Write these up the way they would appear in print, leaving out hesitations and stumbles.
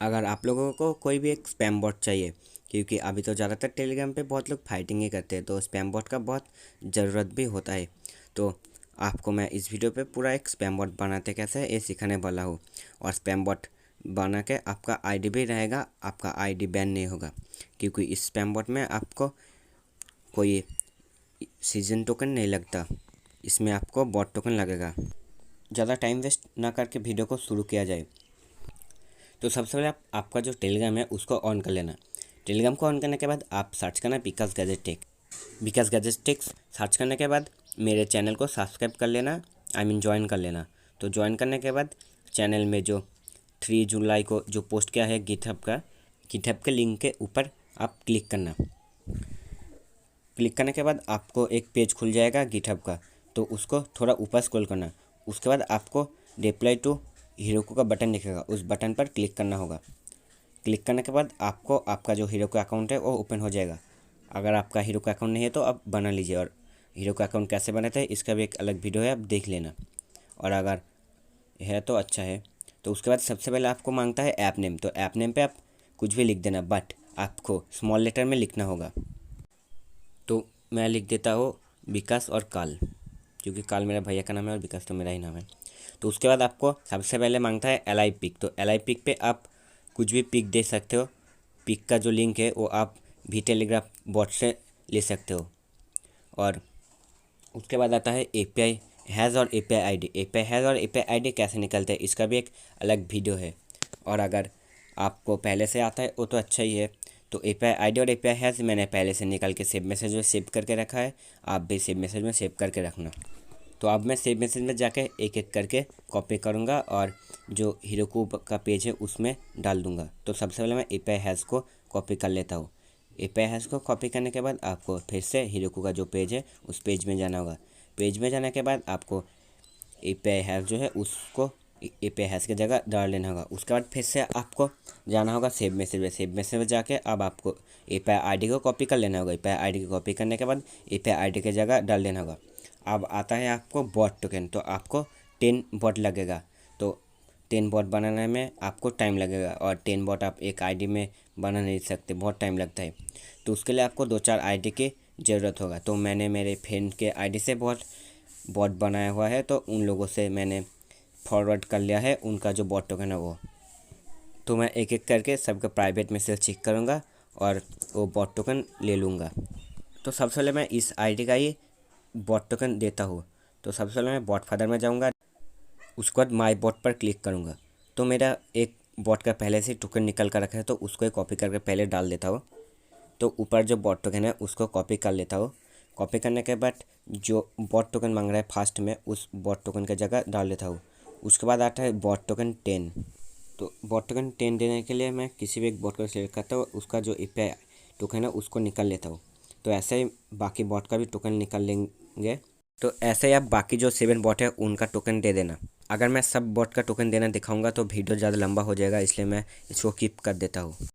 अगर आप लोगों को कोई भी एक स्पैम बॉट चाहिए, क्योंकि अभी तो ज़्यादातर टेलीग्राम पे बहुत लोग फाइटिंग ही करते हैं, तो स्पैम बॉट का बहुत ज़रूरत भी होता है। तो आपको मैं इस वीडियो पे पूरा एक स्पैम बॉट बनाते कैसे है ये सिखाने वाला हूँ। और स्पैम बॉट बना के आपका आईडी भी रहेगा, आपका आईडी बैन नहीं होगा, क्योंकि इस स्पैम बॉट में आपको कोई सीजन टोकन नहीं लगता, इसमें आपको बॉट टोकन लगेगा। ज़्यादा टाइम वेस्ट ना करके वीडियो को शुरू किया जाए। तो सबसे पहले आपका जो टेलीग्राम है उसको ऑन कर लेना। टेलीग्राम को ऑन करने के बाद आप सर्च करना विकास गैजेट टेक। विकास गैजेट टेक सर्च करने के बाद मेरे चैनल को सब्सक्राइब कर लेना, आई मीन ज्वाइन कर लेना। तो ज्वाइन करने के बाद चैनल में जो 3 जुलाई को जो पोस्ट किया है गिटहब के लिंक के ऊपर आप क्लिक करना। क्लिक करने के बाद आपको एक पेज खुल जाएगा गिटहब का, तो उसको थोड़ा ऊपर स्क्रॉल करना। उसके बाद आपको रिप्लाई टू हीरोको का बटन दिखेगा, उस बटन पर क्लिक करना होगा। क्लिक करने के बाद आपको आपका जो हीरो का अकाउंट है वो ओपन हो जाएगा। अगर आपका हीरो का अकाउंट नहीं है तो आप बना लीजिए, और हीरो का अकाउंट कैसे बनाते हैं इसका भी एक अलग वीडियो है, आप देख लेना। और अगर है तो अच्छा है। तो उसके बाद सबसे पहले आपको मांगता है ऐप नेम, तो ऐप नेम पे आप कुछ भी लिख देना, बट आपको स्मॉल लेटर में लिखना होगा। तो मैं लिख देता हूँ विकास और काल, क्योंकि काल मेरा भैया का नाम है और विकास तो मेरा ही नाम है। तो उसके बाद आपको सबसे पहले मांगता है एल आई पिक, तो एल आई पिक पे आप कुछ भी पिक दे सकते हो। पिक का जो लिंक है वो आप भी टेलीग्राफ बॉट से ले सकते हो। और उसके बाद आता है API हैज़ और API ID। API हैज़ और API ID कैसे निकलते हैं इसका भी एक अलग वीडियो है। और अगर आपको पहले से आता है वो तो अच्छा ही है। तो API ID और API हैज़ मैंने पहले से निकाल के सेव मैसेज में सेव करके रखा है, आप भी सेव मैसेज में सेव करके रखना। तो अब मैं सेव मैसेज में जाके एक एक करके कॉपी करूँगा और जो हीरोको का पेज है उसमें डाल दूँगा। तो सबसे पहले मैं API हैज़ को कॉपी कर लेता हूँ। API हैज़ को कॉपी करने के बाद आपको फिर से हीरोको का जो पेज है उस पेज में जाना होगा। पेज में जाने के बाद आपको API हैज़ जो है उसको API हैज़ की जगह डाल लेना होगा। उसके बाद फिर से आपको जाना होगा सेव मैसेज में। सेव मैसेज में जाके अब आपको API ID को कॉपी कर लेना होगा। API ID को कॉपी करने के बाद API ID की जगह डाल देना होगा। अब आता है आपको बॉट टोकन, तो आपको 10 बॉट लगेगा। तो 10 बॉट बनाने में आपको टाइम लगेगा, और 10 बॉट आप एक आईडी में बना नहीं सकते, बहुत टाइम लगता है। तो उसके लिए आपको 2-4 आईडी की ज़रूरत होगा। तो मैंने मेरे फ्रेंड के आईडी से बहुत बॉट बनाया हुआ है, तो उन लोगों से मैंने फॉरवर्ड कर लिया है उनका जो बॉट टोकन है वो। तो मैं एक एक करके सबका प्राइवेट मैसेज चेक करूँगा और वो बॉट टोकन ले लूँगा। तो सबसे पहले मैं इस आईडी का ही बॉट टोकन देता हूँ। तो सबसे पहले मैं बॉट फादर में जाऊँगा, उसके बाद माई बॉट पर क्लिक करूँगा। तो मेरा एक बॉट का पहले से टोकन निकल कर रखा है, तो उसको ही कॉपी करके पहले डाल देता हूँ। तो ऊपर जो बॉट टोकन है उसको कॉपी कर लेता हूँ। कॉपी करने के बाद जो बॉट टोकन मांग रहा है फास्ट में, उस बॉट टोकन की जगह डाल देता हूँ। उसके बाद आता है बॉट टोकन 10। तो बॉट टोकन 10 देने के लिए मैं किसी भी एक बॉट को सिलेक्ट करता हूँ, उसका जो API टोकन है उसको निकाल लेता हूँ। तो ऐसे ही बाकी बॉट का भी टोकन निकाल लेंगे। तो ऐसे ही आप बाकी जो 7 बॉट है उनका टोकन दे देना। अगर मैं सब बॉट का टोकन देना दिखाऊंगा तो वीडियो ज़्यादा लंबा हो जाएगा, इसलिए मैं इसको कीप कर देता हूँ।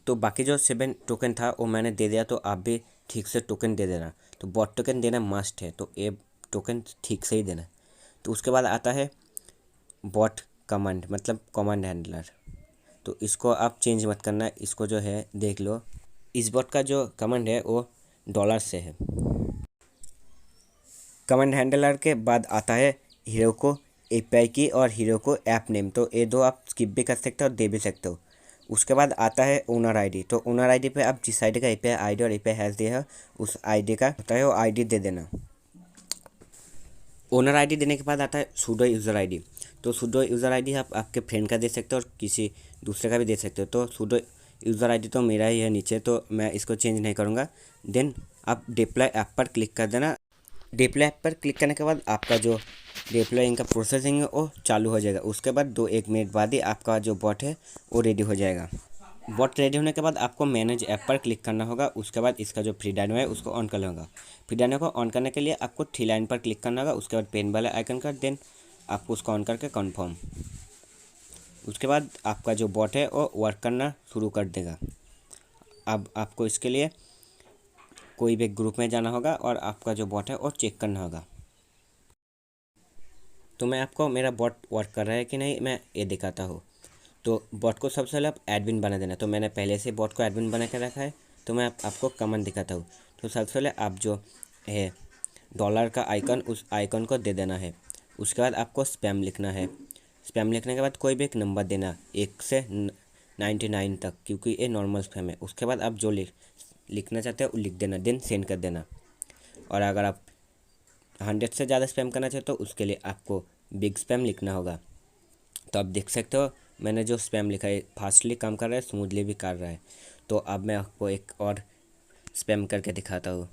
तो बाकी जो 7 टोकन था वो मैंने दे दिया, तो आप भी ठीक से टोकन दे देना। तो बॉट टोकन देना मस्ट है, तो ये टोकन ठीक से ही देना। तो उसके बाद आता है बॉट कमांड, मतलब कमांड हैंडलर। तो इसको आप चेंज मत करना, इसको जो है देख लो। इस बॉट का जो कमांड है वो डॉलर से है। कमांड हैंडलर के बाद आता है हीरो को API की और हीरो को ऐप नेम। तो ये दो आप स्किप भी कर सकते हो और दे भी सकते हो। उसके बाद आता है ओनर आईडी। तो ओनर आईडी पे आप जिस आईडी का API आईडी और API हैज़ दिया है उस आईडी का होता है वो आईडी दे देना। ओनर आईडी देने के बाद आता है सूडो यूज़र आईडी। तो सूडो यूज़र आईडी आप आपके फ्रेंड का दे सकते हो और किसी दूसरे का भी दे सकते हो। तो सूडो यूज़र आईडी तो मेरा ही है नीचे, तो मैं इसको चेंज नहीं करूँगा। देन आप डिप्लॉय ऐप पर क्लिक कर देना। डिप्लॉय ऐप पर क्लिक करने के बाद आपका जो डिप्लॉइंग का प्रोसेसिंग है वो चालू हो जाएगा। उसके बाद 2-1 मिनट बाद ही आपका जो बॉट है वो रेडी हो जाएगा। बॉट रेडी होने के बाद आपको मैनेज ऐप पर क्लिक करना होगा। उसके बाद इसका जो फ्री डायनो है उसको ऑन करना होगा। फ्री डायनो को ऑन करने के लिए आपको थ्री लाइन पर क्लिक करना होगा। उसके बाद पेन वाला आइकन कर देन आपको उसको ऑन करके कन्फर्म। उसके बाद आपका जो बॉट है वो वर्क करना शुरू कर देगा। अब आपको इसके लिए कोई भी ग्रुप में जाना होगा और आपका जो बॉट है वो चेक करना होगा। तो मैं आपको मेरा बॉट वर्क कर रहा है कि नहीं मैं ये दिखाता हूँ। तो बॉट को सबसे पहले आप एडमिन बना देना। तो मैंने पहले से बॉट को एडमिन बना के रखा है, तो मैं आपको कमांड दिखाता हूँ। तो सबसे पहले आप जो है डॉलर का आइकन, उस आइकन को दे देना है। उसके बाद आपको स्पैम लिखना है। स्पैम लिखने के बाद कोई भी एक नंबर देना 1 से 99 तक, क्योंकि ये नॉर्मल स्पैम है। उसके बाद आप जो लिखना चाहते हो वो लिख देना, देन सेंड कर देना। और अगर आप 100 से ज़्यादा स्पैम करना चाहते हो तो उसके लिए आपको बिग स्पैम लिखना होगा। तो आप देख सकते हो मैंने जो स्पैम लिखा है फास्टली काम कर रहा है, स्मूथली भी कर रहा है। तो अब मैं आपको एक और स्पैम करके दिखाता हूँ।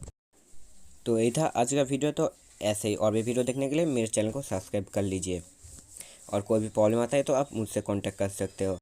तो यही था आज का वीडियो। तो ऐसे ही और भी वीडियो देखने के लिए मेरे चैनल को सब्सक्राइब कर लीजिए। और कोई भी प्रॉब्लम आता है तो आप मुझसे कांटेक्ट कर सकते हो।